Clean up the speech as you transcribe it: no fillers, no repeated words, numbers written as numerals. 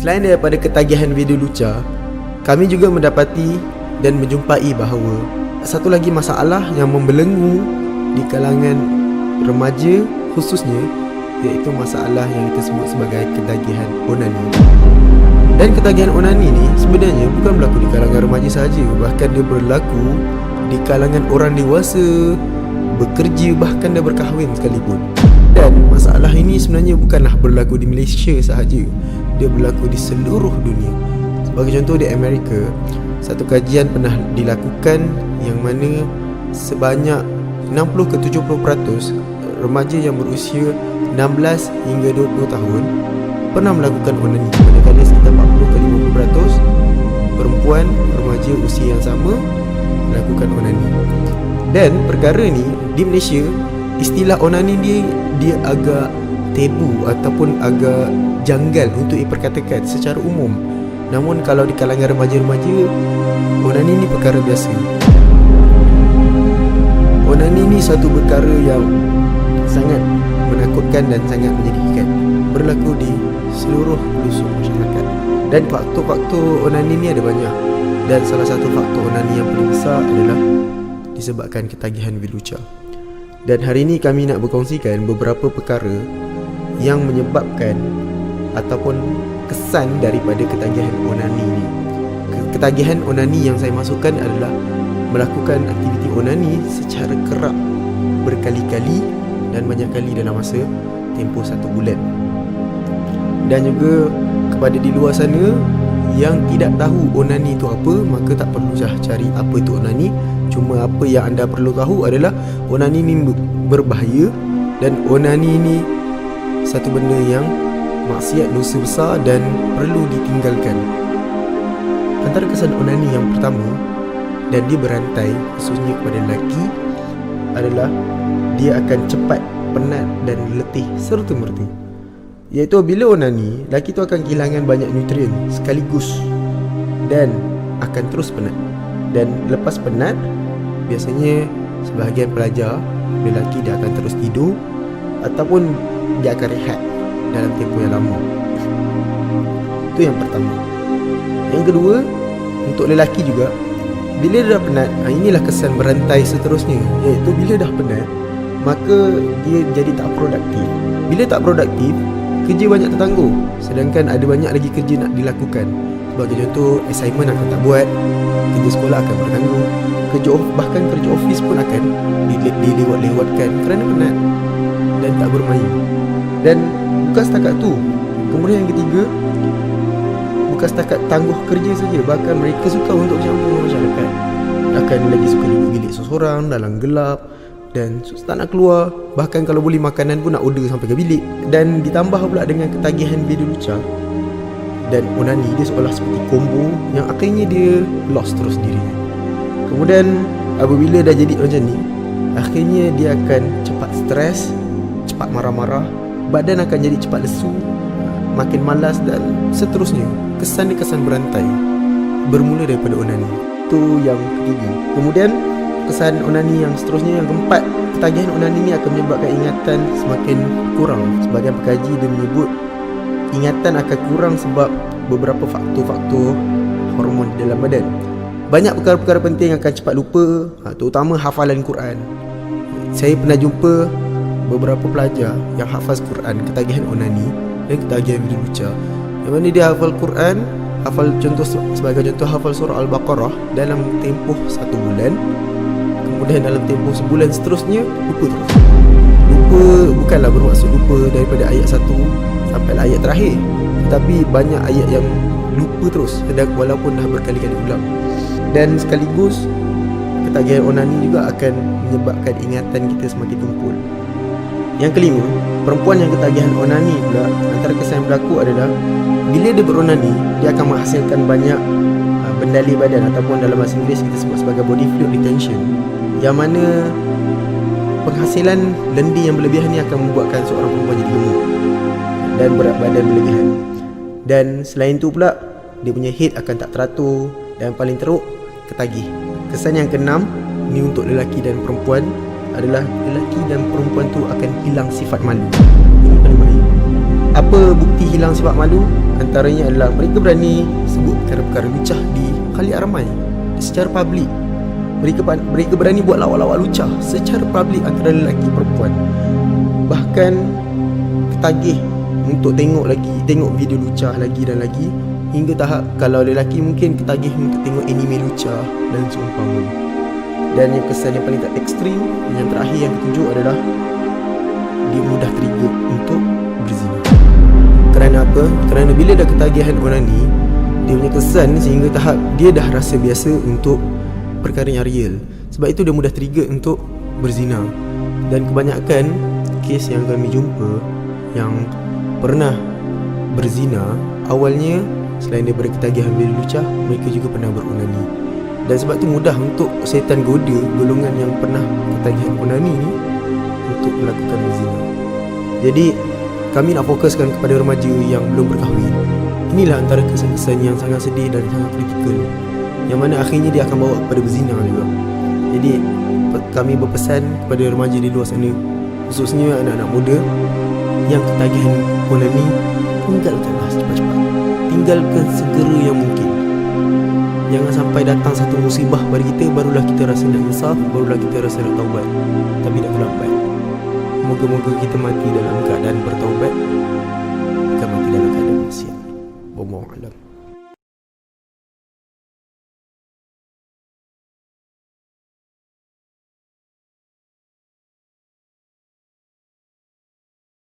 Selain daripada ketagihan video lucah, kami juga mendapati dan menjumpai bahawa satu lagi masalah yang membelenggu di kalangan remaja khususnya, iaitu masalah yang kita sebut sebagai ketagihan onani. Dan ketagihan onani ni sebenarnya bukan berlaku di kalangan remaja sahaja, bahkan dia berlaku di kalangan orang dewasa, bekerja, bahkan dah berkahwin sekalipun. Dan masalah ini sebenarnya bukanlah berlaku di Malaysia sahaja, dia berlaku di seluruh dunia. Sebagai contoh, di Amerika, satu kajian pernah dilakukan yang mana sebanyak 60 ke 70% remaja yang berusia 16 hingga 20 tahun pernah melakukan onani, manakala sekitar 40 ke 50% perempuan remaja usia yang sama melakukan onani. Dan perkara ni di Malaysia, istilah onani dia agak tabu ataupun agak janggal untuk diperkatakan secara umum. Namun kalau di kalangan remaja-remaja, onani ni perkara biasa. Onani ni satu perkara yang sangat menakutkan dan sangat menyedihkan, berlaku di seluruh pelosok masyarakat. Dan faktor-faktor onani ni ada banyak, dan salah satu faktor onani yang paling besar adalah disebabkan ketagihan video lucah. Dan hari ini kami nak berkongsikan beberapa perkara yang menyebabkan ataupun kesan daripada ketagihan onani ni. Ketagihan onani yang saya masukkan adalah melakukan aktiviti onani secara kerap, berkali-kali dan banyak kali dalam masa tempoh 1 bulan. Dan juga kepada di luar sana yang tidak tahu onani itu apa, maka tak perlu cari apa itu onani. Cuma apa yang anda perlu tahu adalah onani ni berbahaya, dan onani ni satu benda yang maksiat, dosa besar dan perlu ditinggalkan. Antara kesan onani yang pertama, dan dia berantai khususnya kepada lelaki, adalah dia akan cepat penat dan letih serta-merta. Iaitu bila onani, lelaki tu akan kehilangan banyak nutrien sekaligus dan akan terus penat. Dan lepas penat, biasanya sebahagian pelajar lelaki dia akan terus tidur ataupun dia akan rehat dalam tempoh yang lama. Itu yang pertama. Yang kedua, untuk lelaki juga, bila dia dah penat, inilah kesan berantai seterusnya, iaitu bila dah penat, maka dia jadi tak produktif. Bila tak produktif, kerja banyak tertangguh, sedangkan ada banyak lagi kerja nak dilakukan. Sebagai contoh, assignment akan tak buat, kerja sekolah akan bertangguh, bahkan kerja office pun akan dilewat-lewatkan kerana penat dan tak bermain. Dan bukan setakat tu, kemudian yang ketiga, bukan setakat tangguh kerja saja, bahkan mereka suka untuk bercampur dengan masyarakat. Akan lagi suka duduk bilik seorang dalam gelap dan tak nak keluar. Bahkan kalau boleh makanan pun nak order sampai ke bilik. Dan ditambah pula dengan ketagihan video lucah dan onani, dia seolah seperti combo yang akhirnya dia lost terus dirinya. Kemudian apabila dah jadi macam ni, akhirnya dia akan cepat stres, cepat marah-marah, badan akan jadi cepat lesu, makin malas dan seterusnya. Kesan dia kesan berantai, bermula daripada onani. Itu yang ketiga. Kemudian kesan onani yang seterusnya, yang keempat, ketagihan onani ni akan menyebabkan ingatan semakin kurang. Sebagian pekaji dia menyebut ingatan akan kurang sebab beberapa faktor-faktor hormon di dalam badan. Banyak perkara-perkara penting akan cepat lupa, terutama hafalan Quran. Saya pernah jumpa beberapa pelajar yang hafaz Quran, ketagihan onani dan ketagihan video lucah, yang mana dia hafal Quran, sebagai contoh hafal surah Al-Baqarah dalam tempoh 1 bulan, kemudian dalam tempoh sebulan seterusnya lupa terus. Lupa bukanlah bermaksud lupa daripada ayat 1 sampai ayat terakhir, tetapi banyak ayat yang lupa terus walaupun dah berkali-kali ulang. Dan sekaligus ketagihan onani juga akan menyebabkan ingatan kita semakin tumpul. Yang kelima, perempuan yang ketagihan onani pula, antara kesan yang berlaku adalah bila dia beronani, dia akan menghasilkan banyak bendali badan, ataupun dalam bahasa Inggeris kita sebut sebagai body fluid retention, yang mana penghasilan lendi yang berlebihan ni akan membuatkan seorang perempuan jadi gemuk dan berat badan berlebihan. Dan selain tu pula, dia punya head akan tak teratur, dan paling teruk, ketagih. Kesan yang keenam ni untuk lelaki dan perempuan adalah lelaki dan perempuan tu akan hilang sifat malu. Ini paling bahaya. Apa bukti hilang sifat malu? antaranya adalah mereka berani sebut perkara-perkara lucah di khalayak ramai secara publik. Mereka berani buat lawak-lawak lucah secara publik antara lelaki perempuan. Bahkan ketagih untuk tengok video lucah lagi dan lagi, hingga tahap kalau lelaki mungkin ketagih untuk tengok anime lucah dan seumpama. Dan yang kesan yang paling tak ekstrim, yang terakhir yang ketujuh adalah dia mudah trigger untuk berzina. Kerana apa? Kerana bila dah ketagihan onani, dia punya kesan sehingga tahap dia dah rasa biasa untuk perkara yang real. Sebab itu dia mudah trigger untuk berzina. Dan kebanyakan kes yang kami jumpa yang pernah berzina, awalnya selain daripada ketagihan bila lucah, mereka juga pernah beronani. Dan sebab tu mudah untuk setan goda golongan yang pernah ketagihan onani ni untuk melakukan berzina. Jadi kami nak fokuskan kepada remaja yang belum berkahwin. Inilah antara kesan-kesan yang sangat sedih dan sangat kritikal, yang mana akhirnya dia akan bawa kepada berzina juga. Jadi kami berpesan kepada remaja di luar sana, khususnya anak-anak muda yang ketagihan onani, tinggalkanlah cepat-cepat. Tinggalkan segera yang mungkin. Jangan sampai datang satu musibah pada kita, barulah kita rasa nak insaf, barulah kita rasa nak taubat. Tapi dah terlambat. Moga-moga kita mati dalam keadaan bertaubat